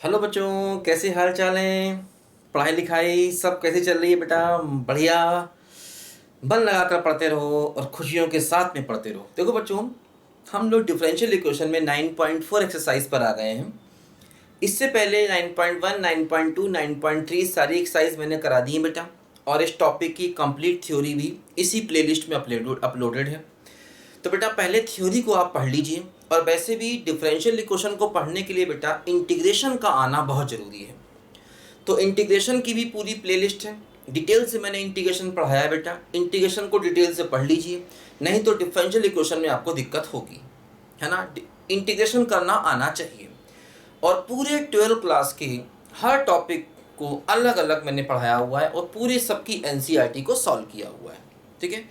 Hello बच्चों, कैसे हाल चाल हैं। पढ़ाई लिखाई सब कैसी चल रही है बेटा? बढ़िया। मन लगाकर पढ़ते रहो और खुशियों के साथ में पढ़ते रहो। देखो बच्चों, हम लोग डिफरेंशियल इक्वेशन में 9.4 एक्सरसाइज पर आ गए हैं। इससे पहले 9.1, 9.2, 9.3 सारी एक्सरसाइज मैंने करा दी है बेटा, और इस टॉपिक की कंप्लीट थ्योरी भी इसी प्लेलिस्ट में अपलोडेड है। तो बेटा पहले थ्योरी को आप पढ़ लीजिए। और वैसे भी डिफरेंशियल इक्वेशन को पढ़ने के लिए बेटा इंटीग्रेशन का आना बहुत ज़रूरी है। तो इंटीग्रेशन की भी पूरी प्लेलिस्ट है, डिटेल से मैंने इंटीग्रेशन पढ़ाया है बेटा। इंटीग्रेशन को डिटेल से पढ़ लीजिए, नहीं तो डिफरेंशियल इक्वेशन में आपको दिक्कत होगी, है ना। इंटीग्रेशन करना आना चाहिए। और पूरे 12 क्लास के हर टॉपिक को अलग अलग मैंने पढ़ाया हुआ है और पूरी सबकी एनसीईआरटी को सॉल्व किया हुआ है। ठीक है,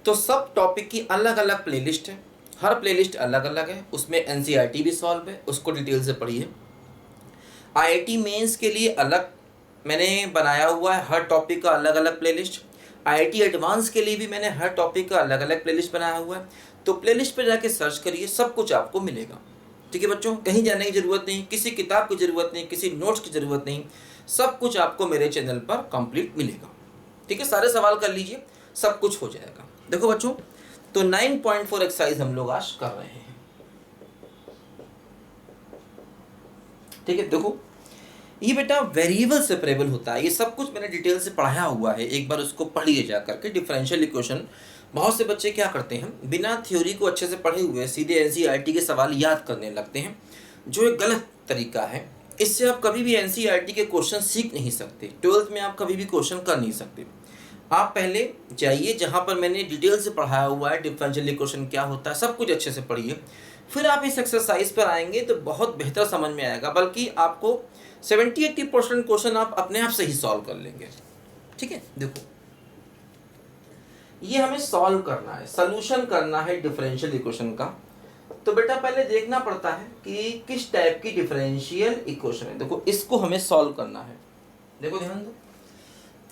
तो सब टॉपिक की अलग अलग प्लेलिस्ट है, हर प्लेलिस्ट अलग अलग है, उसमें एनसीईआरटी भी सॉल्व है, उसको डिटेल से पढ़िए। आईआईटी मेंस के लिए अलग मैंने बनाया हुआ है, हर टॉपिक का अलग अलग प्लेलिस्ट। आईआईटी एडवांस के लिए भी मैंने हर टॉपिक का अलग अलग प्लेलिस्ट बनाया हुआ है। तो प्लेलिस्ट पे जाके सर्च करिए, सब कुछ आपको मिलेगा। ठीक है बच्चों, कहीं जाने की ज़रूरत नहीं, किसी किताब की ज़रूरत नहीं, किसी नोट्स की ज़रूरत नहीं, सब कुछ आपको मेरे चैनल पर कंप्लीट मिलेगा। ठीक है, सारे सवाल कर लीजिए, सब कुछ हो जाएगा। देखो बच्चों, तो 9.4 एक्सरसाइज हम लोग आज कर रहे हैं। ठीक है, देखो ये बेटा वेरिएबल सेपरेबल होता है, ये सब कुछ मैंने डिटेल से पढ़ाया हुआ है, एक बार उसको पढ़िए जा करके। डिफरेंशियल इक्वेशन बहुत से बच्चे क्या करते हैं, बिना थ्योरी को अच्छे से पढ़े हुए सीधे एनसीईआरटी के सवाल याद करने लगते हैं, जो एक गलत तरीका है। इससे आप कभी भी एनसीईआरटी के क्वेश्चन सीख नहीं सकते, 12th में आप कभी भी क्वेश्चन कर नहीं सकते। आप पहले जाइए जहाँ पर मैंने डिटेल से पढ़ाया हुआ है डिफरेंशियल इक्वेशन क्या होता है, सब कुछ अच्छे से पढ़िए। फिर आप इस एक्सरसाइज पर आएंगे तो बहुत बेहतर समझ में आएगा, बल्कि आपको 70-80% क्वेश्चन आप अपने आप से ही सॉल्व कर लेंगे। ठीक है, देखो ये हमें सॉल्व करना है, सोल्यूशन करना है डिफरेंशियल इक्वेशन का। तो बेटा पहले देखना पड़ता है कि किस टाइप की डिफरेंशियल इक्वेशन है। देखो इसको हमें सॉल्व करना है, देखो ध्यान दो।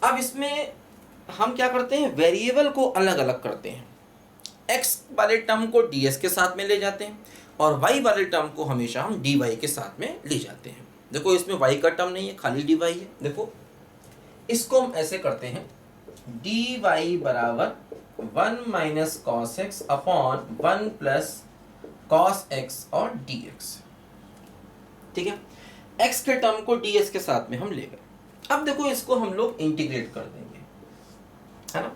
अब इसमें हम क्या करते हैं, वेरिएबल को अलग अलग करते हैं। x वाले टर्म को ds के साथ में ले जाते हैं और y वाले टर्म को हमेशा हम dy के साथ में ले जाते हैं। देखो इसमें y का टर्म नहीं है, खाली dy है। देखो इसको हम ऐसे करते हैं, dy बराबर 1 minus cos x upon 1 plus cos x और dx। ठीक है, x के टर्म को ds के साथ में हम ले गए। अब देखो इसको हम लोग इंटीग्रेट कर देंगे, है ना।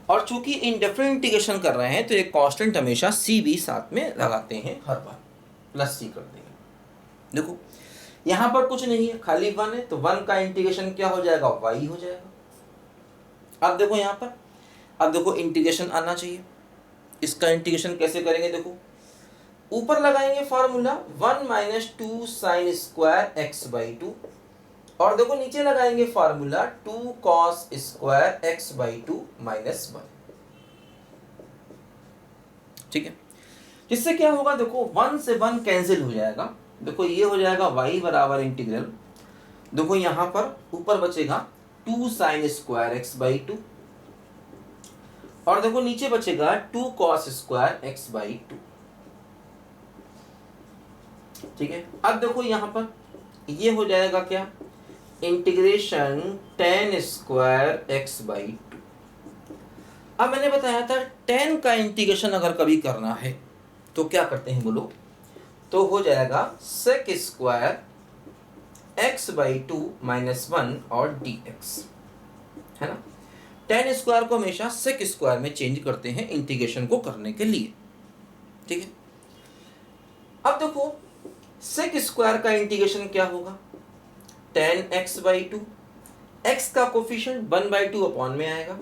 और चूंकि इंडेफिनिट इंटीग्रेशन कर रहे हैं तो एक कांस्टेंट हमेशा c भी साथ में लगाते हैं, हर बार प्लस c कर देंगे। देखो यहां पर कुछ नहीं है, खाली 1 है, तो 1 का इंटीग्रेशन क्या हो जाएगा, y हो जाएगा। अब देखो यहां पर, अब देखो इंटीग्रेशन आना चाहिए। इसका इंटीग्रेशन कैसे करेंगे, देखो ऊपर लगाएंगे formula 1 minus 2 sine square x by 2, और देखो नीचे लगाएंगे formula 2 cos square x by 2 minus 1। ठीक है, जिससे क्या होगा, देखो 1 से 1 कैंसिल हो जाएगा। देखो ये हो जाएगा y बराबर इंटीग्रल, देखो यहां पर ऊपर बचेगा 2 साइन स्क्वायर एक्स बाई 2, और देखो नीचे बचेगा 2 कॉस स्क्वायर एक्स बाई 2। ठीक है, अब देखो यहां पर ये हो जाएगा क्या, integration tan square x by 2। अब मैंने बताया था tan का इंटीग्रेशन अगर कभी करना है तो क्या करते हैं बोलो, तो हो जाएगा sec square x by 2 minus 1 और dx, है ना। tan स्क्वायर को हमेशा सेक स्क्वायर में चेंज करते हैं इंटीग्रेशन को करने के लिए। ठीक है, अब देखो सेक स्क्वायर का इंटीग्रेशन क्या होगा, tan x बाई 2, x का कोफिशिएंट 1/2 अपॉन में आएगा,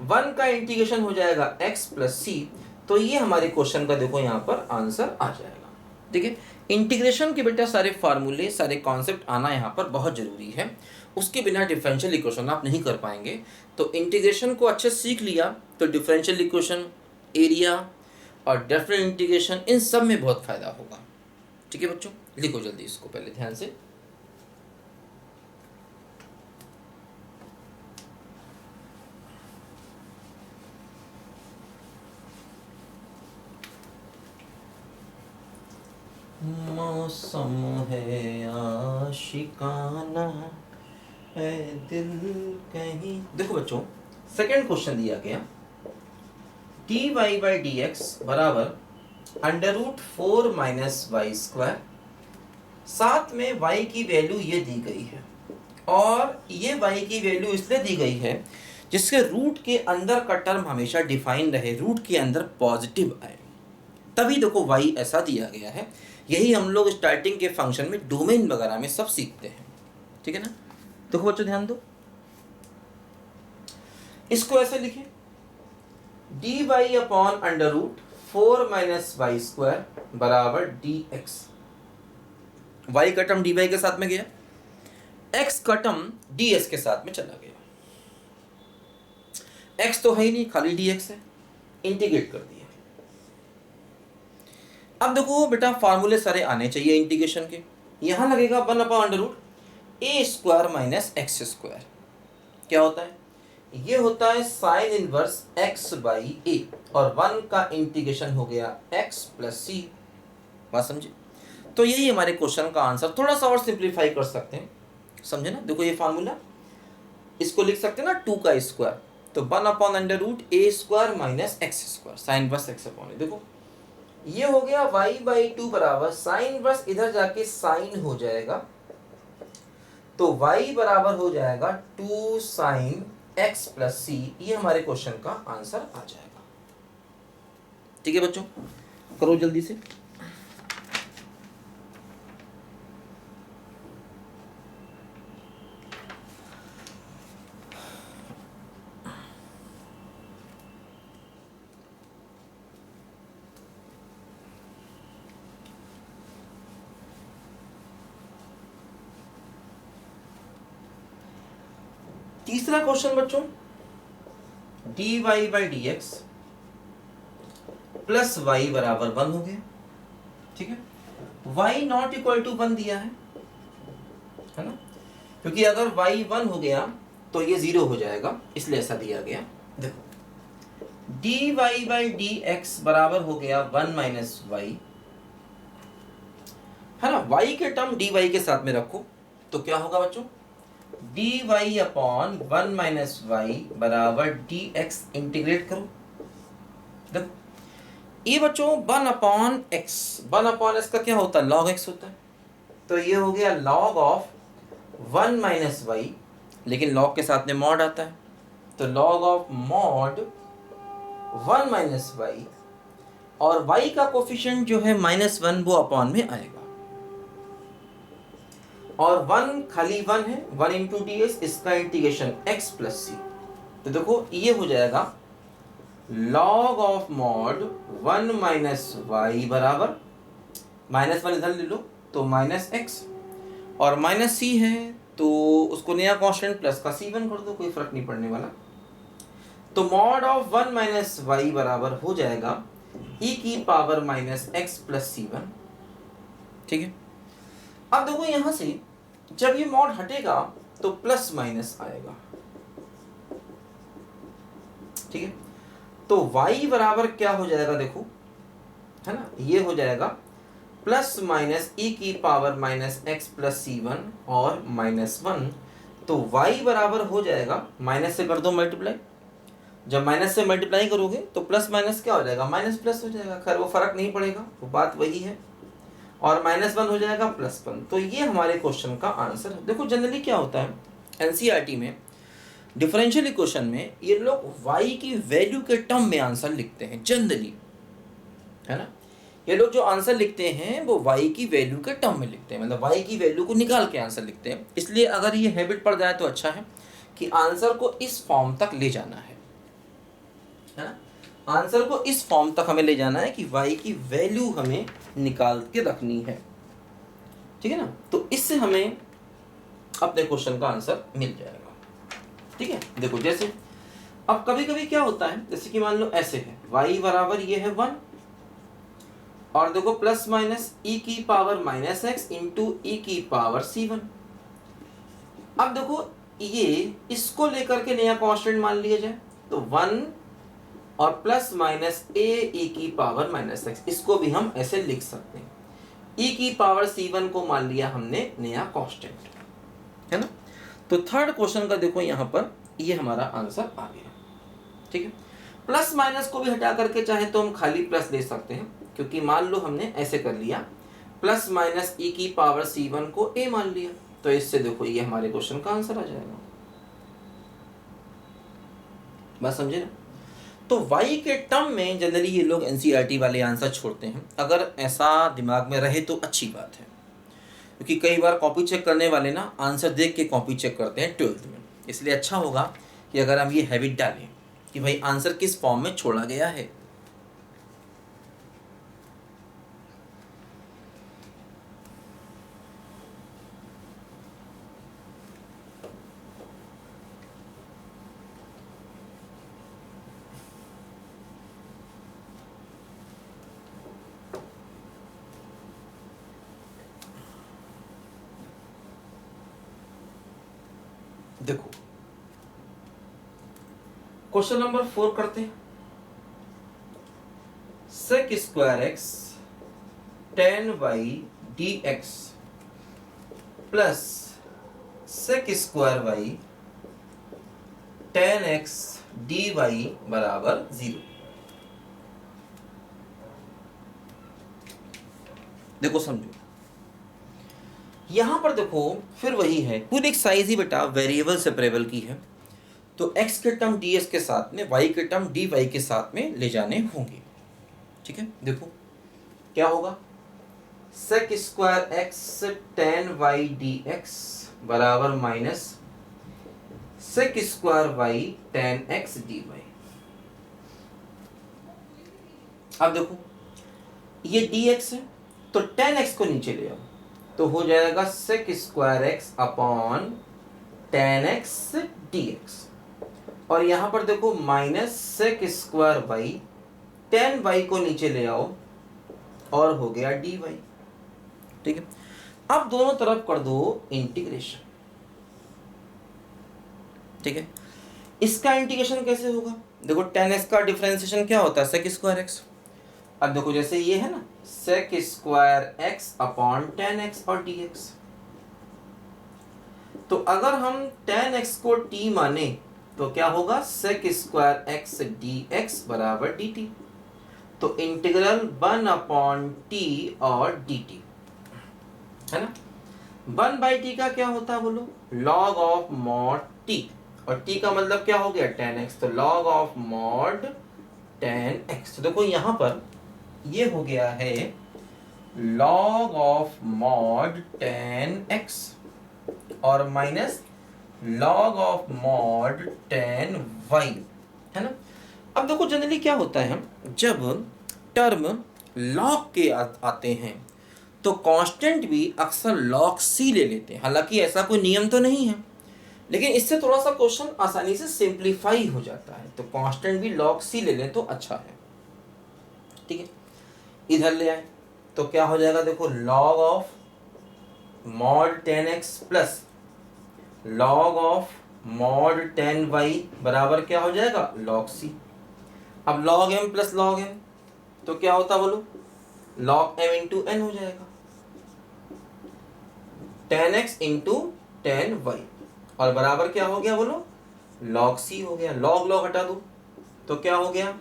1 का इंटीग्रेशन हो जाएगा x प्लस c। तो ये हमारे क्वेश्चन का देखो यहाँ पर आंसर आ जाएगा। ठीक है, इंटीग्रेशन के बेटा सारे फार्मूले, सारे कॉन्सेप्ट आना यहाँ पर बहुत जरूरी है, उसके बिना डिफरेंशियल इक्वेशन आप नहीं कर पाएंगे। तो इंटीग्रेशन को अच्छे सीख लिया तो डिफरेंशियल इक्वेशन, एरिया और डेफिनेट इंटीग्रेशन, इन सब में बहुत फायदा होगा। ठीक है बच्चों, लिखो जल्दी इसको पहले ध्यान से। मौसम है आशिकाना है दिल कहीं। देखो बच्चों, सेकंड क्वेश्चन दिया गया d y by d x बराबर √4 माइनस वाई स्क्वायर, साथ में y की वैल्यू ये दी गई है और ये y की वैल्यू इसलिए दी गई है जिसके रूट के अंदर का टर्म हमेशा डिफाइन रहे, रूट के अंदर पॉजिटिव आए, तभी देखो y ऐसा दिया गया है। यही हम लोग स्टार्टिंग के फंक्शन में डोमेन वगैरह में सब सीखते हैं, ठीक है ना। देखो बच्चों ध्यान दो, इसको ऐसे लिखे d y upon √4 minus y square बराबर डी एक्स। वाई का टर्म डी वाई के साथ में गया, एक्स का टर्म डी एक्स के साथ में चला गया। एक्स तो है ही नहीं, खाली डी एक्स है, इंटीग्रेट कर दिया। अब देखो बेटा फार्मूले सारे आने चाहिए इंटीग्रेशन के। यहां लगेगा 1/√a² माइनस एक्स स्क्वायर। क्या होता है? ये होता है साइन इनवर्स x बाई ए, और 1 का इंटीग्रेशन हो गया x प्लस सी। बात समझे? तो यही हमारे क्वेश्चन का आंसर। थोड़ा सा और सिंप्लीफाई कर सकते हैं, समझे ना। देखो ये फार्मूला, इसको लिख सकते हैं ना 2 का स्क्वायर, तो 1/√a² minus x square sine inverse x upon a. देखो ये हो गया y बाई 2 बराबर साइन इनवर्स, इधर जाके साइन हो जाएगा, तो y बराबर हो जाएगा 2 साइन x प्लस सी। ये हमारे क्वेश्चन का आंसर आ जाएगा। ठीक है बच्चों, करो जल्दी से। तीसरा क्वेश्चन बच्चों, d y by d x plus y बराबर 1 हो गया। ठीक है, y नॉट इक्वल टू 1 दिया है ना, क्योंकि अगर y 1 हो गया तो ये 0 हो जाएगा, इसलिए ऐसा दिया गया। देखो d y by d x बराबर हो गया 1 माइनस वाई, है ना। y के टर्म डी वाई के साथ में रखो तो क्या होगा बच्चों, d y upon 1 minus y बराबर डी एक्स। इंटीग्रेट करो, देखो ये बच्चों 1 अपॉन एक्स, 1 अपॉन एक्स का क्या होता है, लॉग एक्स होता है, तो ये हो गया लॉग ऑफ 1 माइनस वाई, लेकिन लॉग के साथ में मॉड आता है, तो log of mod 1 minus y, और वाई का कोफिशिएंट जो है -1 वो अपॉन में आएगा, और 1 खाली 1 है, 1 इंटू डी एक्स, इसका इंटीग्रेशन x प्लस सी। तो देखो ये हो जाएगा log of mod 1 minus y बराबर -1 इधर ले लो तो माइनस एक्स, और माइनस सी है तो उसको नया कांस्टेंट प्लस का c1 कर दो, कोई फर्क नहीं पड़ने वाला। तो मॉड ऑफ 1 माइनस वाई बराबर हो जाएगा e की power minus x plus c1। ठीक है, अब देखो यहां से जब ये मॉड हटेगा तो प्लस माइनस आएगा। ठीक है, तो y बराबर क्या हो जाएगा, देखो है ना, ये हो जाएगा प्लस माइनस e की power minus x plus c1 और -1, तो y बराबर हो जाएगा, माइनस से कर दो मल्टीप्लाई, जब माइनस से मल्टीप्लाई करोगे तो प्लस माइनस क्या हो जाएगा, माइनस प्लस हो जाएगा। खैर वो फर्क नहीं पड़ेगा, वो बात वही है, और -1 हो जाएगा +1। तो ये हमारे क्वेश्चन का आंसर है। देखो जनरली क्या होता है एनसीईआरटी में, डिफरेंशियल इक्वेशन में ये लोग y की वैल्यू के टर्म में आंसर लिखते हैं जनरली, है ना। ये लोग जो आंसर लिखते हैं वो y की वैल्यू के टर्म में लिखते हैं, मतलब y की वैल्यू को निकाल के आंसर लिखते हैं। इसलिए अगर ये हैबिट पड़ जाए तो अच्छा है कि आंसर को इस फॉर्म तक ले जाना है ना, आंसर को इस फॉर्म तक हमें ले जाना है कि y की वैल्यू हमें निकाल के रखनी है। ठीक है ना, तो इससे हमें अपने क्वेश्चन का आंसर मिल जाएगा। ठीक है, देखो जैसे अब कभी कभी क्या होता है, जैसे कि मान लो ऐसे है y बराबर ये है 1, और देखो प्लस माइनस e की पावर माइनस एक्स इंटू ई की पावर c1। अब देखो ये इसको लेकर के नया कांस्टेंट मान लिया जाए तो 1 और प्लस माइनस ए ई की पावर माइनस एक्स, इसको भी हम ऐसे लिख सकते हैं। ई की पावर C1 को मान लिया हमने नया कांस्टेंट, है ना। तो थर्ड क्वेश्चन का देखो यहाँ पर ये हमारा आंसर आ गया, ठीक है। प्लस माइनस को भी हटा करके चाहे तो हम खाली प्लस ले सकते हैं, क्योंकि मान लो हमने ऐसे कर लिया, प्लस माइनस ई की पावर C1 को a मान लिया, तो इससे देखो ये हमारे क्वेश्चन का आंसर आ जाएगा। बात समझे ना। तो y के टर्म में जनरली ये लोग एनसीईआरटी वाले आंसर छोड़ते हैं, अगर ऐसा दिमाग में रहे तो अच्छी बात है, क्योंकि कई बार कॉपी चेक करने वाले ना आंसर देख के कॉपी चेक करते हैं 12th में। इसलिए अच्छा होगा कि अगर हम ये हैबिट डालें कि भाई आंसर किस फॉर्म में छोड़ा गया है। देखो क्वेश्चन नंबर 4 करते हैं। sec square x tan y dx plus sec square y tan x dy बराबर 0। देखो समझो, यहां पर देखो फिर वही है, पूरी साइज ही बेटा वेरिएबल सेपरेबल की है, तो x के टर्म ds के साथ में y के टर्म dy के साथ में ले जाने होंगे, ठीक है। देखो क्या होगा, sec square x tan y dx बराबर minus sec square y tan x dy। अब देखो ये dx है, तो tan x को नीचे ले आओ, तो हो जाएगा sec square x upon tan x dx, और यहां पर देखो minus sec square y tan y को नीचे ले आओ और हो गया dy, ठीक है। अब दोनों तरफ कर दो इंटीग्रेशन, ठीक है। इसका इंटीग्रेशन कैसे होगा, देखो tan x का डिफरेंशिएशन क्या होता है, sec स्क्वायर x। अब देखो जैसे ये है ना sec square x upon tan x और dx, तो अगर हम tan x को t माने तो क्या होगा, sec स्क्वायर x dx बराबर dt, तो इंटीग्रल 1 अपॉन t और dt, है ना। 1/t का क्या होता है बोलो, log ऑफ मॉड t, और t का मतलब क्या हो गया tan x, तो log of mod tan x। तो देखो यहां पर ये हो गया है log of mod tan x और minus log of mod tan y, है ना। अब देखो जनरली क्या होता है, जब टर्म log के आते हैं तो कांस्टेंट भी अक्सर log c ले लेते हैं, हालांकि ऐसा कोई नियम तो नहीं है, लेकिन इससे थोड़ा सा क्वेश्चन आसानी से सिंप्लीफाई हो जाता है, तो कांस्टेंट भी log c ले लें तो अच्छा है, ठीक है। इधर ले आए तो क्या हो जाएगा, देखो log of mod tan x plus log of mod tan y बराबर क्या हो जाएगा, log c। अब log m plus log n तो क्या होता बोलो, log m इंटू n हो जाएगा, tan x into tan y, और बराबर क्या हो गया बोलो, log c हो गया। log log हटा दो तो क्या हो गया,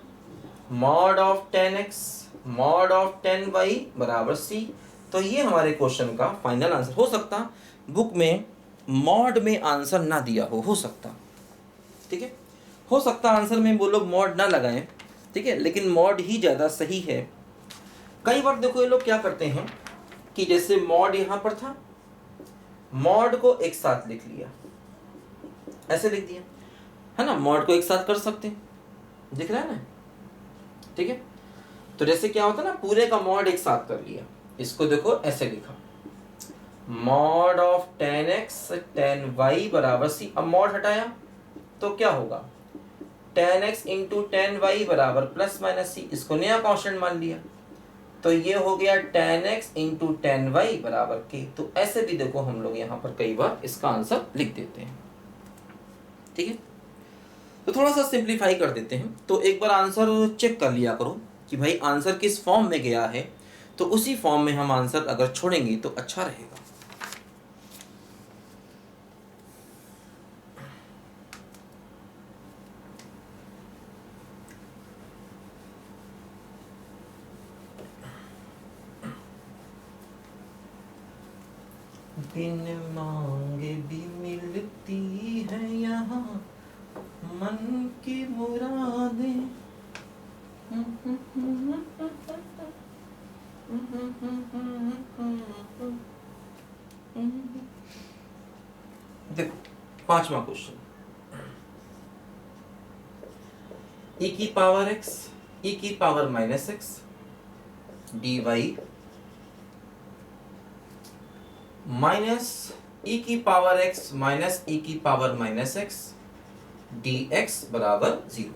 mod of tan x mod of tan y बराबर c। तो ये हमारे क्वेश्चन का फाइनल आंसर। हो सकता बुक में मॉड में आंसर ना दिया हो सकता, ठीक है, हो सकता आंसर में वो लोग मॉड ना लगाएं, ठीक है, लेकिन मॉड ही ज़्यादा सही है। कई बार देखो ये लोग क्या करते हैं कि जैसे मॉड यहाँ पर था, मॉड को एक साथ लिख लिया, ऐसे लिख दिया, है ना, मॉड को एक साथ कर सकते हैं, दिख रहा है ना, ठीक है। तो जैसे क्या होता है ना, पूरे का मॉड एक साथ कर लिया, इसको देखो ऐसे लिखा, mod of tan x tan y बराबर c। अब मॉड हटाया तो क्या होगा, tan x into tan y बराबर प्लस माइनस c, इसको नया कांस्टेंट मान लिया, तो ये हो गया tan x into tan y बराबर k। तो ऐसे भी देखो हम लोग यहाँ पर कई बार इसका आंसर लिख देते हैं, ठीक है। तो थोड़ा सा सिंप्लीफाई कर देते हैं, तो एक बार आंसर चेक कर लिया करो कि भाई आंसर किस फॉर्म में गया है, तो उसी फॉर्म में हम आंसर अगर छोड़ेंगे तो अच्छा रहेगा। बिन मांगे भी मिलती है यहाँ मन की मुरादें। देखो 5वां क्वेश्चन, e की पावर x e की power minus x dy minus e की पावर x माइनस e की पावर माइनस x dx बराबर 0।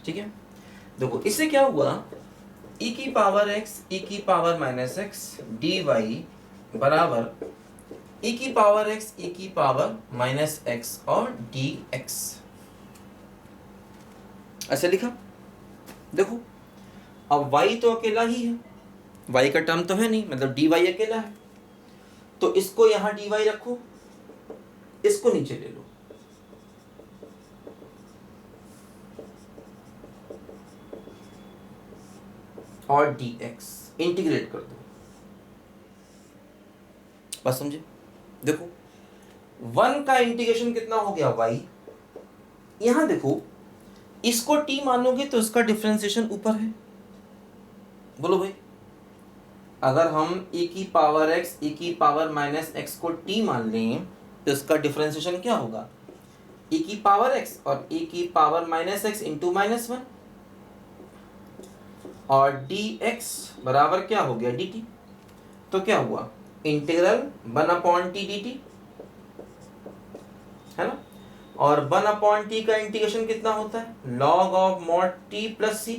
ठीक है, देखो इससे क्या हुआ, e की पावर x e की पावर माइनस x dy बराबर e की पावर x e की पावर माइनस x और dx ऐसे लिखा। देखो अब y तो अकेला ही है, y का टर्म तो है नहीं, मतलब dy अकेला है, तो इसको यहां dy रखो, इसको नीचे ले लो, और dx इंटीग्रेट कर दो। बस समझे, देखो 1 का इंटीग्रेशन कितना हो गया y, यहां देखो इसको t मानोगे तो इसका डिफरेंशिएशन ऊपर है। बोलो भाई, अगर हम e की पावर x e की पावर माइनस x को t मान लें तो इसका डिफरेंशिएशन क्या होगा, e की पावर x और e की power minus x into minus 1, और dx बराबर क्या हो गया dt। तो क्या हुआ, इंटीग्रल 1/t dt है ना, और 1/t का इंटीग्रेशन कितना होता है, log of mod t plus c।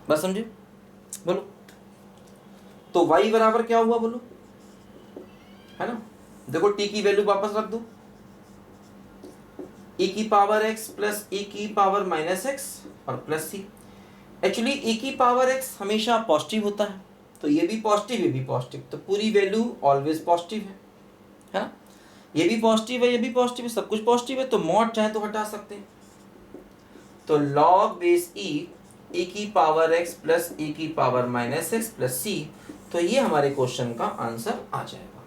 बस समझे, बोलो तो y बराबर क्या हुआ बोलो, है ना। देखो t की वैल्यू वापस रख दो, e की पावर x प्लस e की पावर माइनस x और प्लस c। एक्चुअली e की पावर x हमेशा पॉजिटिव होता है, तो ये भी पॉजिटिव ये भी पॉजिटिव, तो पूरी वैल्यू ऑलवेज पॉजिटिव है ना। ये भी पॉजिटिव है ये भी पॉजिटिव है, सब कुछ पॉजिटिव है, तो मॉड चाहे तो हटा सकते हैं। तो log बेस e की पावर x प्लस e की power minus x plus c, तो ये हमारे क्वेश्चन का आंसर आ जाएगा।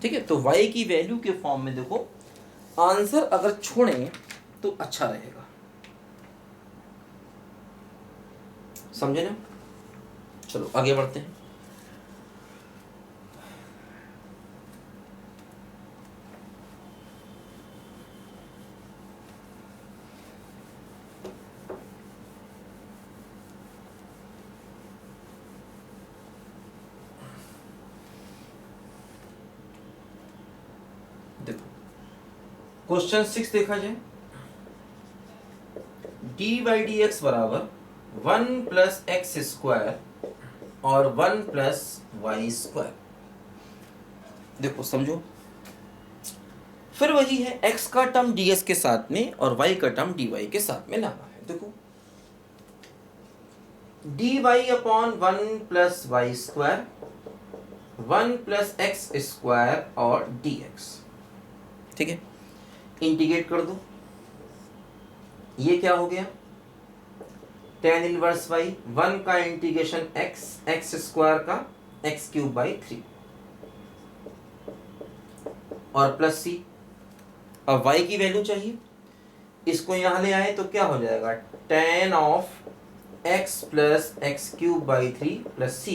ठीक है, तो y की वैल्यू के फॉर्म में देखो आंसर अगर छोड़ें तो अच्छा रहेगा, समझे ना। चलो आगे बढ़ते हैं। देखो क्वेश्चन 6 देखा जाए, dy dx बराबर 1 प्लस एक्स स्क्वायर और 1 प्लस वाई स्क्वायर। देखो समझो, फिर वही है, x का टर्म ds के साथ में और y का टर्म dy के साथ में लाना है। देखो dy upon 1 plus y square 1 plus x square और dx। ठीक है, इंटीग्रेट कर दो, ये क्या हो गया, tan इनवर्स y, 1 का इंटीग्रेशन x स्क्वायर का x क्यूब बाई 3 और प्लस c। अब y की वैल्यू चाहिए, इसको यहां ले आए तो क्या हो जाएगा, tan of x plus x cube by 3 plus c।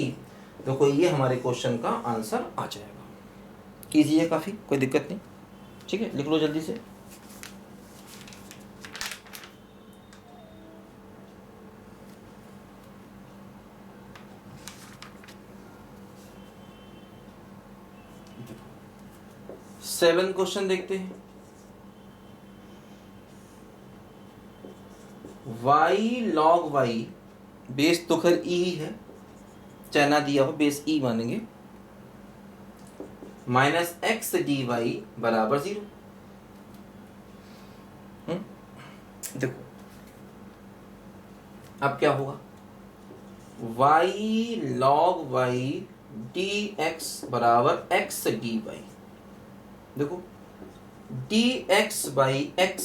देखो ये हमारे क्वेश्चन का आंसर आ जाएगा। इजी है काफी, कोई दिक्कत नहीं। ठीक है, लिख लो जल्दी से। सेवन क्वेश्चन देखते हैं। y log y, बेस तो खैर e ही है, चाहे ना दिया हो बेस e मानेंगे, माइनस एक्स डी वाई बराबर 0। देखो अब क्या होगा, y log y dx बराबर x dy। देखो dx बाई x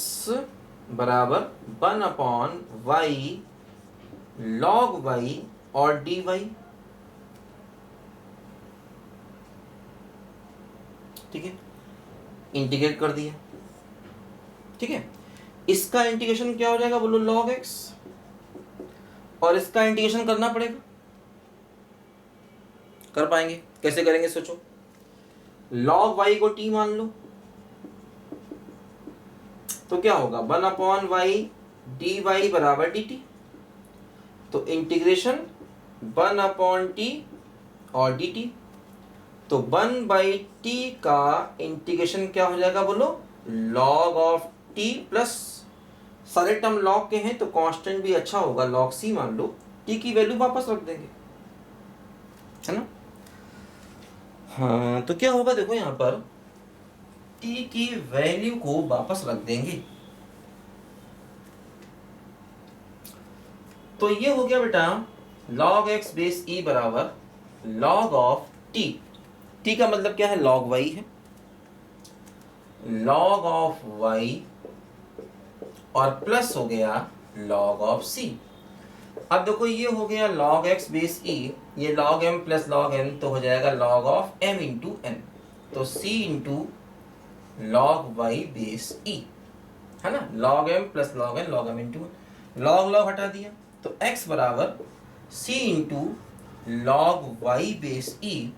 बराबर 1/y log y और dy। ठीक है, इंटीग्रेट कर दिया। ठीक है, इसका इंटीग्रेशन क्या हो जाएगा बोलो, log x, और इसका इंटीग्रेशन करना पड़ेगा। कर पाएंगे? कैसे करेंगे सोचो। log y को t मान लो तो क्या होगा, 1/y dy बराबर dt। तो इंटीग्रेशन 1/t और dt, तो 1/t का इंटीग्रेशन क्या हो जाएगा बोलो, log ऑफ t प्लस, सारे टर्म log के हैं तो कांस्टेंट भी अच्छा होगा, log c मान लो, t की वैल्यू वापस रख देंगे, है ना। हाँ तो क्या होगा देखो, यहाँ पर t की वैल्यू को वापस रख देंगे। तो ये हो गया बेटा log x बेस e बराबर log ऑफ t। t का मतलब क्या है, log y है, log ऑफ y और प्लस हो गया log ऑफ c। अब देखो ये हो गया log x बेस e, ये log m plus log n तो हो जाएगा log of m into n, तो c into log y base e, है ना। log m plus log n log m into log log हटा दिया, तो x बराबर c into log y base e,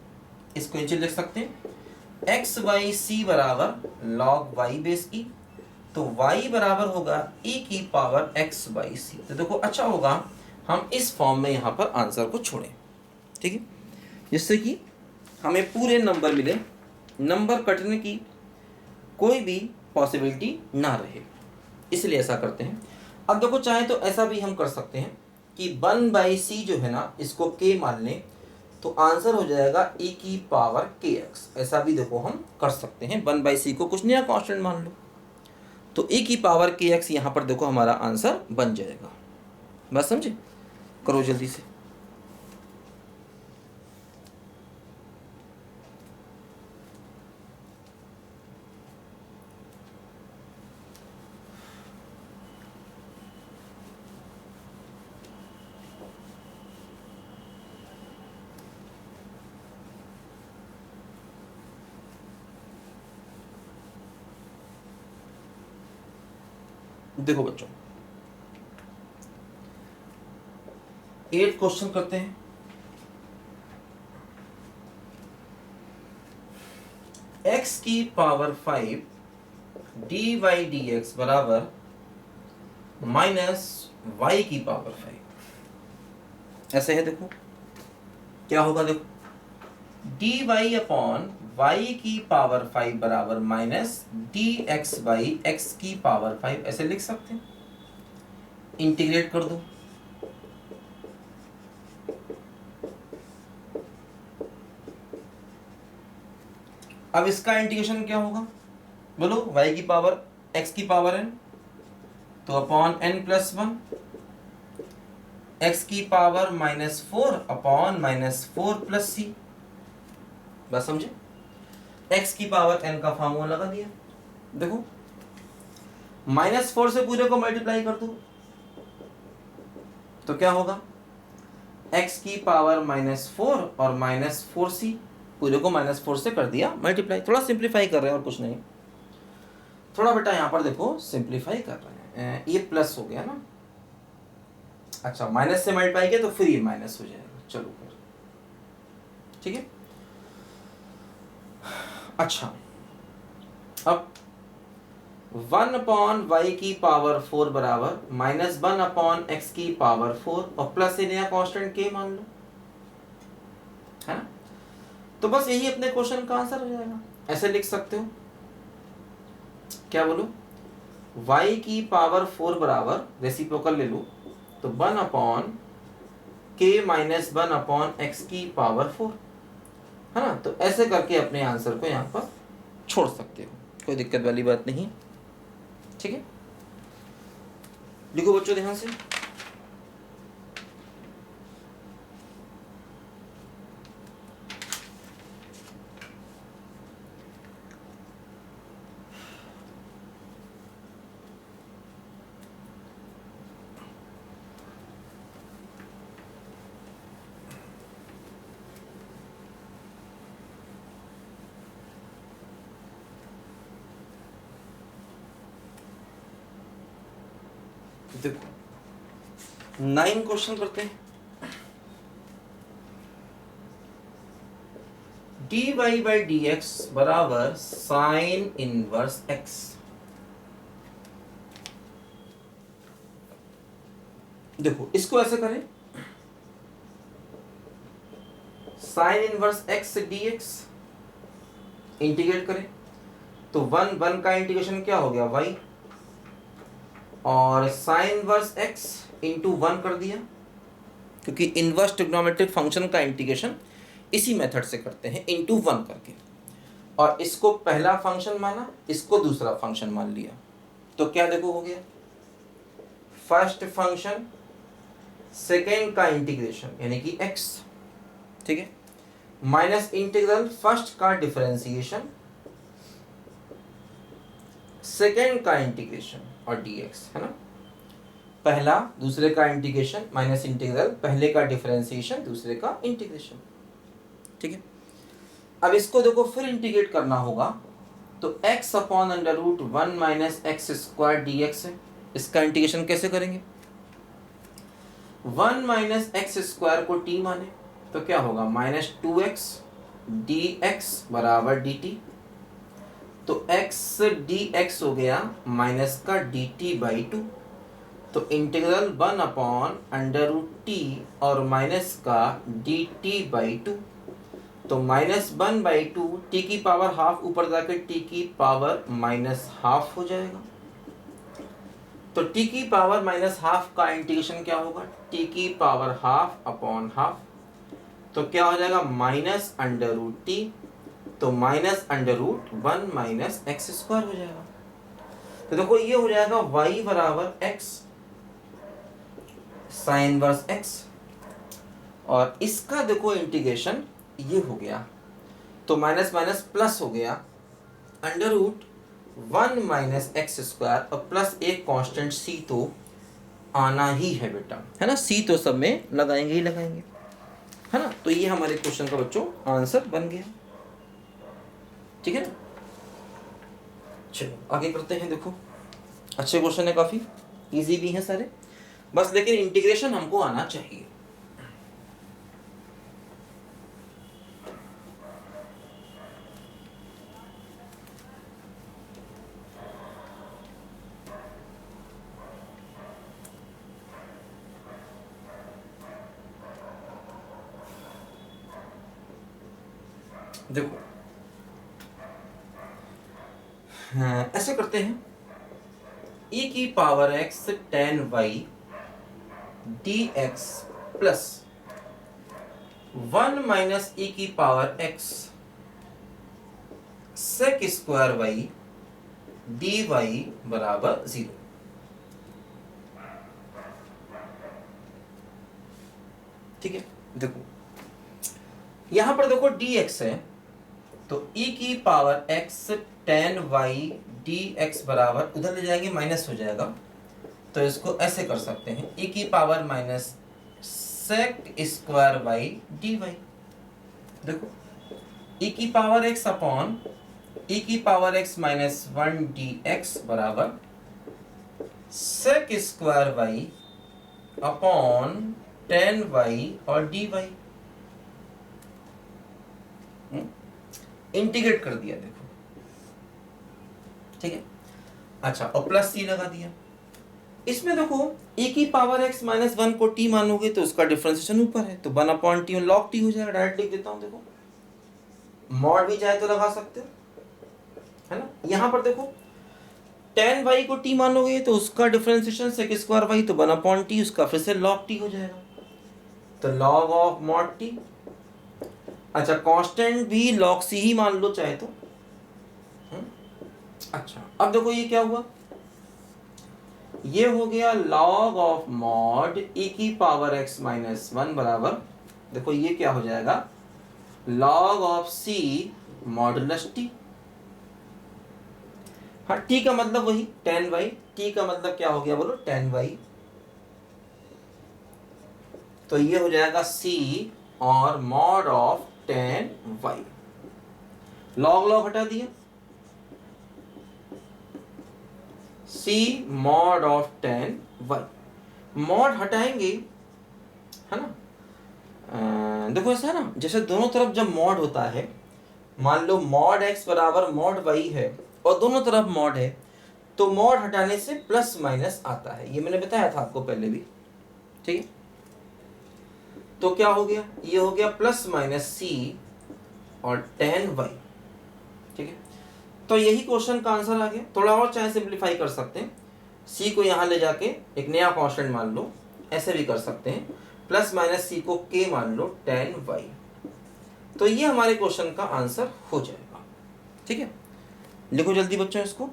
इसको नीचे लिख सकते हैं x बाई c बराबर log y बेस e, तो y बराबर होगा e की पावर x बाई c। तो देखो अच्छा होगा हम इस फॉर्म में यहाँ पर आंसर को छोड़ें, ठीक है, जिससे कि हमें पूरे नंबर मिले, नंबर कटने की कोई भी पॉसिबिलिटी ना रहे, इसलिए ऐसा करते हैं। अब देखो चाहे तो ऐसा भी हम कर सकते हैं कि 1/c जो है ना, इसको k मान लें तो आंसर हो जाएगा e की पावर kx, ऐसा भी देखो हम कर सकते हैं। 1/c को कुछ नया कांस्टेंट मान लो तो e की पावर kx यहाँ पर देखो हमारा आंसर बन जाएगा। बात समझे, करो जल्दी से। देखो बच्चों 8 क्वेश्चन करते हैं। x की पावर 5 dy dx बराबर माइनस y की पावर 5, ऐसे है। देखो क्या होगा, देखो dy अपॉन y की पावर 5 बराबर माइनस dx बाई x की पावर 5, ऐसे लिख सकते हैं। इंटीग्रेट कर दो, अब इसका इंटीग्रेशन क्या होगा बोलो, y की पावर x की पावर n, तो अपॉन n प्लस 1, x की पावर -4 अपॉन -4 प्लस c। बस समझे, x की पावर n का फॉर्मूला लगा दिया। देखो -4 से पूरे को मल्टीप्लाई कर दो तो क्या होगा, x की पावर -4 और -4c, पूरे को -4 से कर दिया मल्टीप्लाई। थोड़ा सिंप्लीफाई कर रहे हैं और कुछ नहीं, थोड़ा बेटा यहाँ पर देखो सिंप्लीफाई कर रहे हैं। ये प्लस हो गया ना, अच्छा माइनस से मल्टीप्लाई किया तो फिर ये माइनस हो जाएगा। चलो फिर ठीक है। अच्छा अब 1/y की पावर 4 बराबर -1/x की पावर 4 और प्लस से नया कांस्टेंट k मान लो, है ना। तो बस यही अपने क्वेश्चन का आंसर हो जाएगा। ऐसे लिख सकते हो, क्या बोलो, y की पावर 4 बराबर रेसिप्रोकल ले लो तो 1/k माइनस 1/x की पावर 4, है ना। तो ऐसे करके अपने आंसर को यहाँ पर छोड़ सकते हो, कोई दिक्कत वाली बात नहीं, ठीक है। लिखो बच्चों ध्यान से, देखो 9 क्वेश्चन करते हैं। dy बाई डी एक्स बराबर साइन इनवर्स एक्स। देखो इसको ऐसे करें, sine inverse x D x integrate करें तो 1 का इंटीग्रेशन क्या हो गया y, और साइन इनवर्स x इंटू 1 कर दिया, क्योंकि इनवर्स ट्रिग्नोमेट्रिक फंक्शन का इंटीग्रेशन इसी मेथड से करते हैं इंटू 1 करके। और इसको पहला फंक्शन माना, इसको दूसरा फंक्शन मान लिया, तो क्या देखो हो गया, फर्स्ट फंक्शन सेकेंड का इंटीग्रेशन यानी कि x, ठीक है, माइनस इंटीग्रल फर्स्ट का डिफरेंशिएशन सेकेंड का इंटीग्रेशन और dx, है ना, पहला दूसरे का इंटीग्रेशन माइनस इंटीग्रल पहले का डिफरेंशिएशन दूसरे का इंटीग्रेशन, ठीक है। अब इसको देखो फिर इंटीग्रेट करना होगा तो x upon under root 1 minus x square d x है। इसका इंटीग्रेशन कैसे करेंगे, 1 माइनस एक्स स्क्वायर को t माने तो क्या होगा, माइनस 2x dx बराबर dt, तो x dx हो गया माइनस का dt बाई 2, तो integral 1 upon under root t और माइनस का dt बाई 2, तो माइनस 1 बाई 2 टी की पावर हाफ ऊपर जाकर टी की पावर माइनस हाफ हो जाएगा। तो टी की पावर माइनस हाफ का इंटीग्रेशन क्या होगा, टी की पावर हाफ अपॉन हाफ, तो क्या हो जाएगा माइनस अंडर रूट टी, तो minus under root 1 minus x square हो जाएगा। तो देखो ये हो जाएगा y बराबर x साइन इनवर्स x, और इसका देखो इंटीग्रेशन ये हो गया, तो माइनस माइनस प्लस हो गया under root 1 minus x square और प्लस एक कांस्टेंट c तो आना ही है बेटा, है ना, c तो सब में लगाएंगे ही लगाएंगे, है ना। तो ये हमारे क्वेश्चन का बच्चों आंसर बन गया, ठीक है ना। चलो आगे करते हैं। देखो अच्छे क्वेश्चन है, काफी इजी भी हैं सारे, बस लेकिन इंटीग्रेशन हमको आना चाहिए। देखो ऐसे करते हैं, e की power x tan y dx plus 1 minus e की power x sec square y dy बराबर 0। ठीक है, देखो यहां पर देखो dx है, तो e की power x tan y dx बराबर उधर ले जाएंगे माइनस हो जाएगा, तो इसको ऐसे कर सकते हैं e की power minus sec square y dy। देखो e की पावर x अपॉन e की पावर x माइनस 1 dx बराबर sec square y upon tan y और dy। इंटीग्रेट कर दिया देखो, ठीक है। अच्छा और प्लस सी लगा दिया। इसमें देखो e की पावर x माइनस 1 को t मानोगे तो उसका डिफरेंशिएशन ऊपर है, तो 1 अपॉन टी लॉग टी हो जाएगा। डायरेक्ट लिख देता हूं, देखो मॉड भी चाहे तो लगा सकते हो, है ना। यहां पर देखो tan y को t मानोगे तो उसका डिफरेंशिएशन sec स्क्वायर y, तो 1 अपॉन टी उसका फिर से लॉग टी हो जाएगा, तो लॉग ऑफ मॉड टी। अच्छा कांस्टेंट भी log c ही मान लो चाहे तो। अच्छा अब देखो ये क्या हुआ, ये हो गया log ऑफ मॉड e की पावर x माइनस 1 बराबर, देखो ये क्या हो जाएगा log of c modulus t। हाँ t का मतलब वही tan y, t का मतलब क्या हो गया बोलो tan y, तो ये हो जाएगा c और mod of tan y, log log हटा दिया, c mod of tan y। Mod हटाएंगे, है ना। देखो ऐसा है ना, जैसे दोनों तरफ जब मॉड होता है, मान लो मॉड x बराबर मॉड y है और दोनों तरफ मॉड है, तो मॉड हटाने से प्लस माइनस आता है, ये मैंने बताया था आपको पहले भी, ठीक है। तो क्या हो गया, ये हो गया प्लस माइनस c और tan y, ठीक है। तो यही क्वेश्चन का आंसर आ गया। थोड़ा और चाहे सिंप्लीफाई कर सकते हैं, c को यहाँ ले जाके एक नया कांस्टेंट मान लो, ऐसे भी कर सकते हैं, प्लस माइनस c को k मान लो tan y, तो ये हमारे क्वेश्चन का आंसर हो जाएगा, ठीक है। लिखो जल्दी बच्चों इसको।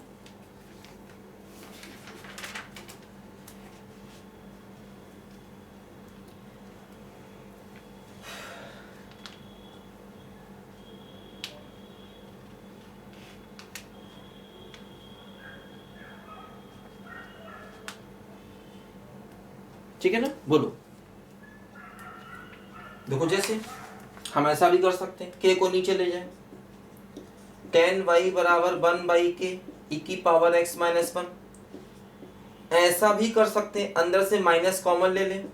ठीक है ना, बोलो। देखो जैसे हम ऐसा भी कर सकते हैं, k को नीचे ले जाए, tan y बराबर 1/k e की पावर x माइनस 1, ऐसा भी कर सकते हैं, अंदर से माइनस कॉमन ले लें,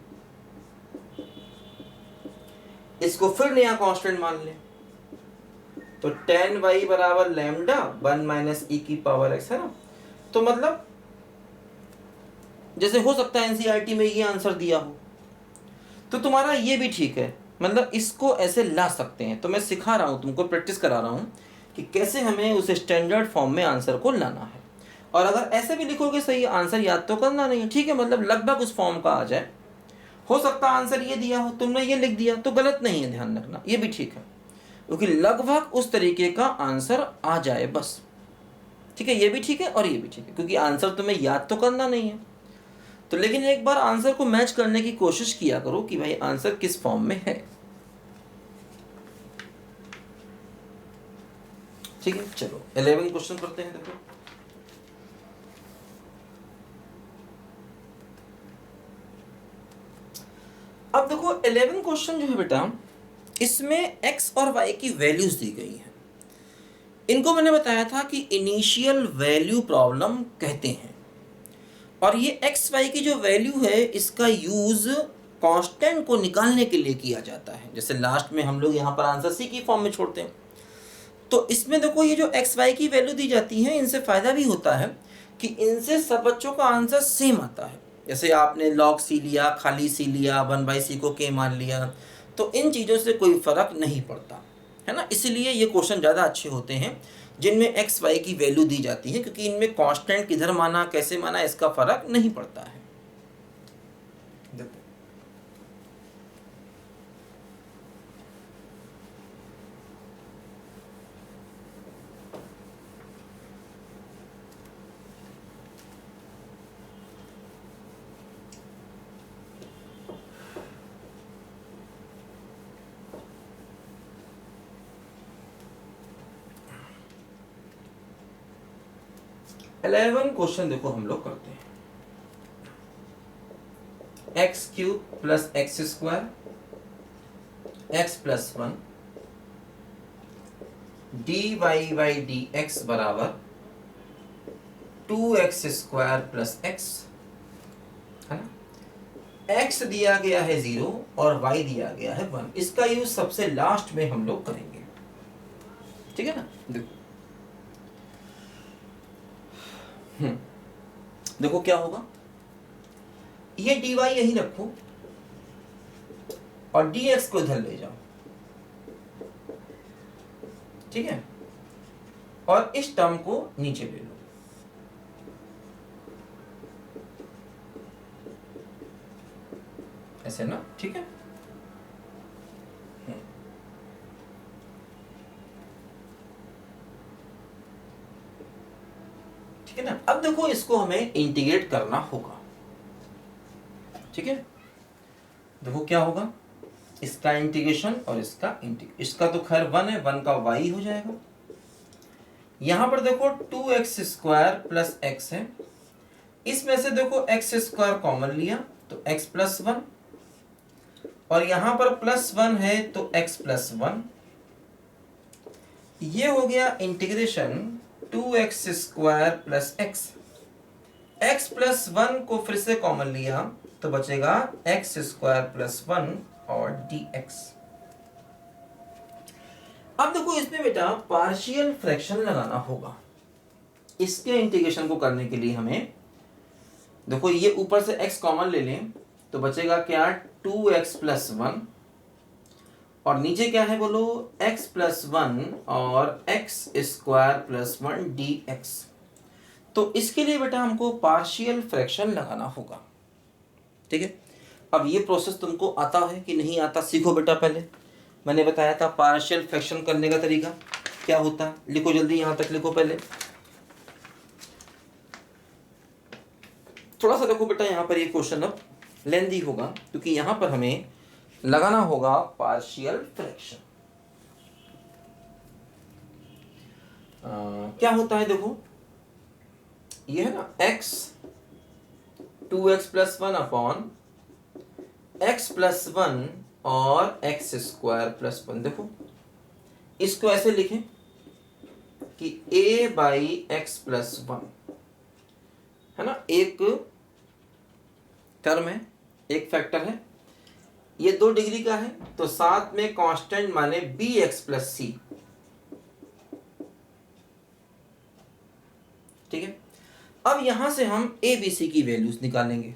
इसको फिर नया कांस्टेंट मान लें, तो tan y बराबर लैम्डा 1 माइनस e की पावर x, है ना। तो मतलब जैसे हो सकता है एनसीईआरटी में ये आंसर दिया हो, तो तुम्हारा ये भी ठीक है, मतलब इसको ऐसे ला सकते हैं। तो मैं सिखा रहा हूँ तुमको, प्रैक्टिस करा रहा हूँ कि कैसे हमें उस स्टैंडर्ड फॉर्म में आंसर को लाना है। और अगर ऐसे भी लिखोगे सही, आंसर याद तो करना नहीं है, ठीक है, मतलब लगभग उस फॉर्म का आ जाए। हो सकता है आंसर ये दिया हो, तुमने ये लिख दिया, तो गलत नहीं है, ध्यान रखना, ये भी ठीक है, क्योंकि लगभग उस तरीके का आंसर आ जाए बस, ठीक है। ये भी ठीक है और ये भी ठीक है, क्योंकि आंसर तुम्हें याद तो करना नहीं है। तो लेकिन एक बार आंसर को मैच करने की कोशिश किया करो कि भाई आंसर किस फॉर्म में है, ठीक है। चलो 11 क्वेश्चन करते हैं। देखो अब देखो 11 क्वेश्चन जो है बेटा, इसमें x और y की वैल्यूज दी गई हैं। इनको मैंने बताया था कि इनिशियल वैल्यू प्रॉब्लम कहते हैं, और ये एक्स वाई की जो वैल्यू है, इसका यूज कांस्टेंट को निकालने के लिए किया जाता है। जैसे लास्ट में हम लोग यहाँ पर आंसर सी की फॉर्म में छोड़ते हैं, तो इसमें देखो ये जो एक्स वाई की वैल्यू दी जाती है, इनसे फायदा भी होता है कि इनसे सब बच्चों का आंसर सेम आता है। जैसे आपने log सी लिया, खाली सी लिया, 1/c को k मान लिया, तो इन चीज़ों से कोई फर्क नहीं पड़ता, है ना। इसीलिए ये क्वेश्चन ज़्यादा अच्छे होते हैं जिनमें एक्स वाई की वैल्यू दी जाती है, क्योंकि इनमें कांस्टेंट किधर माना, कैसे माना, इसका फर्क नहीं पड़ता है। देखो इलेवन क्वेश्चन देखो हम लोग करते हैं। X cube plus x square x plus 1 d y by d x बराबर 2x स्क्वायर प्लस एक्स, है ना। x दिया गया है 0 और y दिया गया है 1। इसका यूज सबसे लास्ट में हम लोग करेंगे, ठीक है ना। देखो देखो क्या होगा, ये dy यही रखो और dx को इधर ले जाओ, ठीक है, और इस टर्म को नीचे ले लो। ऐसे ना, ठीक है। ठीक है ना। अब देखो इसको हमें इंटीग्रेट करना होगा, ठीक है। देखो क्या होगा, इसका इंटीग्रेशन और इसका तो खैर 1 है, 1 का y हो जाएगा। यहां पर देखो 2x स्क्वायर प्लस एक्स है, इसमें से देखो x स्क्वायर कॉमन लिया तो x प्लस 1, और यहां पर प्लस 1 है तो x प्लस 1। ये हो गया integration 2x square plus x. x plus 1 को फिर से कॉमन लिया तो बचेगा एक्स स्क्वायर प्लस 1 और dx। अब देखो इसमें बेटा पार्शियल फ्रैक्शन लगाना होगा। इसके इंटीग्रेशन को करने के लिए हमें देखो ये ऊपर से x कॉमन ले लें तो बचेगा क्या 2x प्लस 1 और नीचे क्या है बोलो x प्लस 1 और x स्क्वायर प्लस 1 dx। तो इसके लिए बेटा हमको पार्शियल फ्रैक्शन लगाना होगा। ठीक है, अब ये प्रोसेस तुमको आता है कि नहीं आता सीखो बेटा। पहले मैंने बताया था पार्शियल फ्रैक्शन करने का तरीका क्या होता है, लिखो जल्दी यहां तक लिखो। पहले थोड़ा सा देखो बेटा, यहाँ पर ये क्वेश्चन अब लेंदी होगा क्योंकि यहाँ पर हमें लगाना होगा पार्शियल फ्रैक्शन। क्या होता है देखो, ये है ना x 2x plus 1 upon x plus 1 और x स्क्वायर प्लस 1। देखो इसको ऐसे लिखें कि a बाई एक्स प्लस 1 है ना, एक टर्म है, एक फैक्टर है, ये 2 डिग्री का है तो साथ में कांस्टेंट माने bx प्लस सी। ठीक है, अब यहां से हम ए बी सी की वैल्यूज निकालेंगे।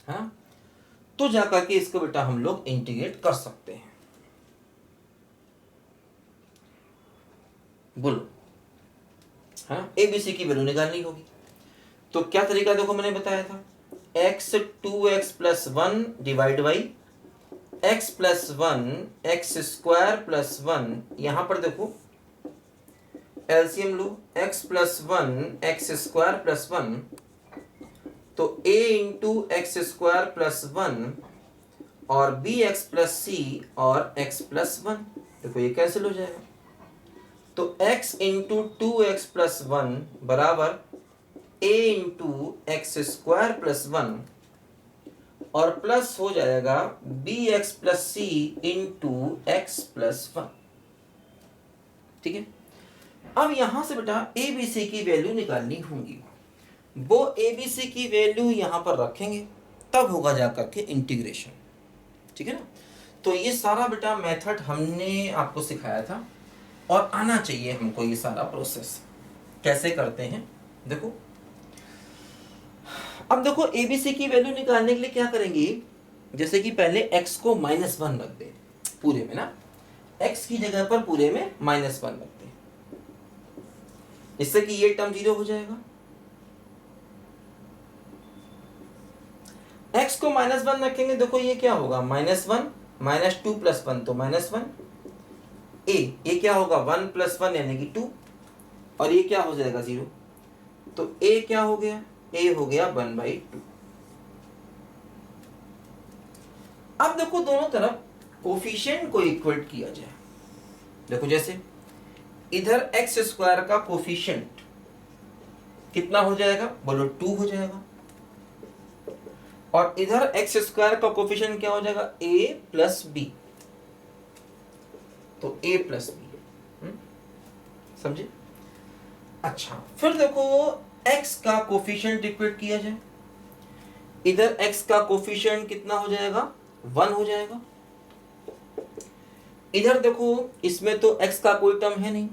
हाँ, तो जाकर के इसको बेटा हम लोग इंटीग्रेट कर सकते हैं। बोलो, हाँ, ए बी सी की वैल्यू निकालनी होगी। तो क्या तरीका देखो मैंने बताया था, x 2x plus 1 divide by x plus 1 x square plus 1। यहां पर देखो एलसीएम लो, x plus 1 x square plus 1 तो a into x square plus 1 और बी एक्स प्लस सी और x प्लस 1। देखो ये कैंसिल हो जाएगा तो x इंटू 2x प्लस 1 बराबर a into x square plus 1 और प्लस हो जाएगा बी एक्स प्लस सी इंटू एक्स प्लस 1। ठीक है, अब यहां से बेटा ए बी सी की वैल्यू निकालनी होगी। वो ए बी सी की वैल्यू यहां पर रखेंगे तब होगा जाकर के इंटीग्रेशन। ठीक है ना, तो ये सारा बेटा मेथड हमने आपको सिखाया था और आना चाहिए हमको ये सारा प्रोसेस कैसे करते हैं। देखो अब देखो एबीसी की वैल्यू निकालने के लिए क्या करेंगे, जैसे कि पहले x को -1 रख दे पूरे में ना, x की जगह पर पूरे में -1 रख दे, इससे कि ये टर्म 0 हो जाएगा। x को -1 रखेंगे, देखो ये क्या होगा -1 -2 प्लस 1 तो -1, ये क्या होगा 1 प्लस 1 यानी कि 2 और ये क्या हो जाएगा 0। तो a क्या हो गया, a हो गया 1/2। अब देखो दोनों तरफ कोफिशिएंट को इक्वल किया जाए। देखो जैसे इधर एक्स स्क्वायर का कोफिशिएंट कितना हो जाएगा, बोलो 2 हो जाएगा और इधर एक्स स्क्वायर का कोफिशिएंट क्या हो जाएगा a प्लस बी, तो a प्लस बी। समझे? अच्छा फिर देखो x का कोफिशिएंट इक्वेट किया जाए, इधर x का कोफिशिएंट कितना हो जाएगा 1 हो जाएगा। इधर देखो इसमें तो x का कोई टर्म है नहीं,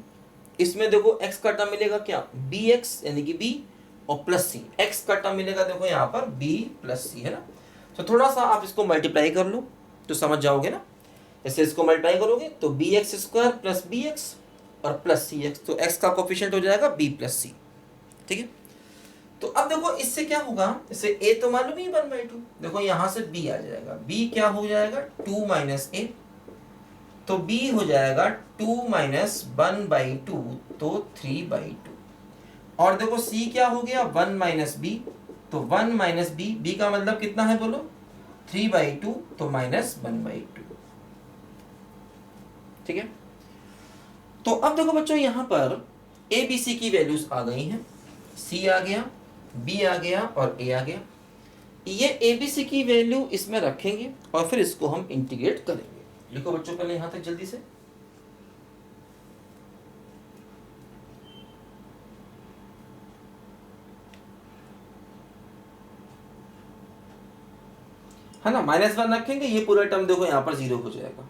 इसमें देखो x का टर्म मिलेगा क्या bx यानी कि b और प्लस c, x का टर्म मिलेगा देखो यहाँ पर b प्लस c है ना। तो थोड़ा सा आप इसको मल्टीप्लाई कर लो तो समझ जाओगे ना, ऐसे इसको मल्टीप्लाई करोगे तो bx स्क्वायर प्लस bx और प्लस cx, तो x का कोफिशिएंट हो जाएगा b प्लस c। ठीक है, तो अब देखो इससे क्या होगा, इससे a तो मालूम ही 1/2, देखो यहां से b आ जाएगा, b क्या हो जाएगा 2 माइनस a, तो b हो जाएगा 2 माइनस 1/2 तो 3/2 और देखो c क्या हो गया 1 माइनस b, तो 1 माइनस b, b का मतलब कितना है बोलो 3/2 तो माइनस 1/2। ठीक है, तो अब देखो बच्चों यहां पर a b c की वैल्यूज आ गई हैं, c आ गया, b आ गया और a आ गया। ये a b c की वैल्यू इसमें रखेंगे और फिर इसको हम इंटीग्रेट करेंगे। लिखो बच्चों पहले यहां तक जल्दी से। है ना, -1 रखेंगे, ये पूरा टर्म देखो यहाँ पर 0 हो जाएगा।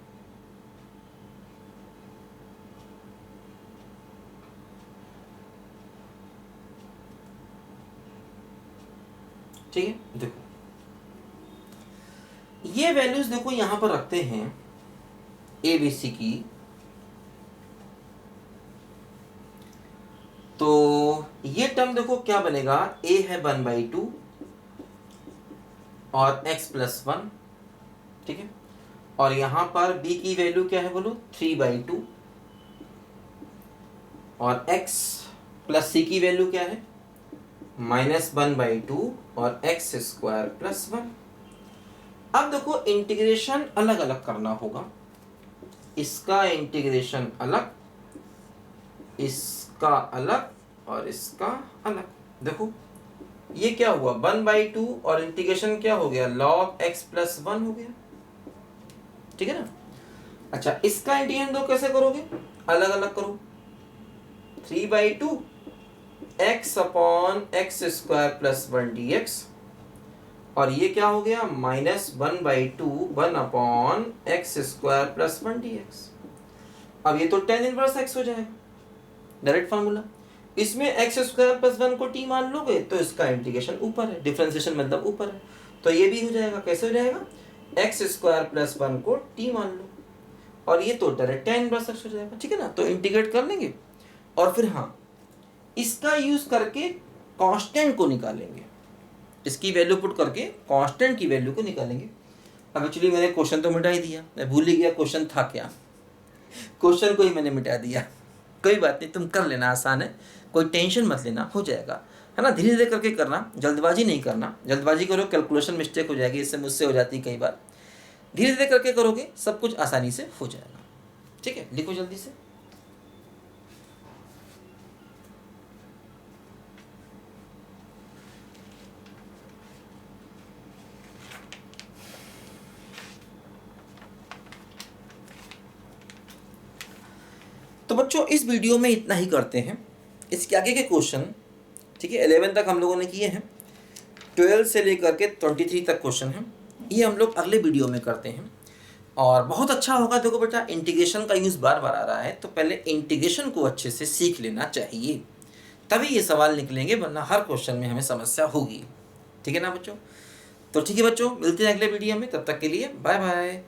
ठीक है, देखो ये वैल्यूज देखो यहाँ पर रखते हैं ए बी सी की, तो ये टर्म देखो क्या बनेगा, a है 1/2 और x+1, ठीक है, और यहां पर b की वैल्यू क्या है बोलो, 3/2, और x प्लस c की वैल्यू क्या है, -1/2 और x² + 1। अब देखो इंटीग्रेशन अलग अलग करना होगा, इसका इंटीग्रेशन अलग, इसका अलग और इसका अलग। देखो ये क्या हुआ, 1/2 और इंटीग्रेशन क्या हो गया, log x+1 हो गया, ठीक है ना। अच्छा इसका इंटीग्रेशन दो कैसे करोगे, अलग अलग करो, 3/2 x/(x²+1) dx, और ये क्या हो गया, -1/2 1/(x²+1) dx। अब ये तो tan इनवर्स x हो जाएगा, डायरेक्ट फार्मूला। इसमें x² + 1 को t मान लोगे तो इसका इंटीग्रेशन ऊपर है, डिफरेंशिएशन मतलब ऊपर है, तो ये भी हो जाएगा, कैसे हो जाएगा, x² + 1 को t मान लो, और ये तो डायरेक्ट tan इनवर्स x हो जाएगा, ठीक है ना। तो इंटीग्रेट कर लेंगे और फिर हाँ इसका यूज करके कांस्टेंट को निकालेंगे, इसकी वैल्यू पुट करके कांस्टेंट की वैल्यू को निकालेंगे। अब एक्चुअली मैंने क्वेश्चन तो मिटा ही दिया, मैं भूल ही गया क्वेश्चन था क्या, क्वेश्चन को ही मैंने मिटा दिया। कोई बात नहीं, तुम कर लेना, आसान है, कोई टेंशन मत लेना, हो जाएगा, है ना। धीरे धीरे करके करना, जल्दबाजी नहीं करना, जल्दबाजी करो कैलकुलेशन मिस्टेक हो जाएगी, इससे मुझसे हो जाती है कई बार। धीरे धीरे करके करोगे सब कुछ आसानी से हो जाएगा, ठीक है। लिखो जल्दी से। तो बच्चों इस वीडियो में इतना ही करते हैं, इसके आगे के क्वेश्चन, ठीक है, 11 तक हम लोगों ने किए हैं, 12 से लेकर के 23 तक क्वेश्चन हैं, ये हम लोग अगले वीडियो में करते हैं। और बहुत अच्छा होगा, देखो बेटा इंटीग्रेशन का यूज़ बार बार आ रहा है, तो पहले इंटीग्रेशन को अच्छे से सीख लेना चाहिए, तभी ये सवाल निकलेंगे, वरना हर क्वेश्चन में हमें समस्या होगी, ठीक है ना बच्चों। तो ठीक है बच्चों, मिलते हैं अगले वीडियो में, तब तक के लिए बाय बाय।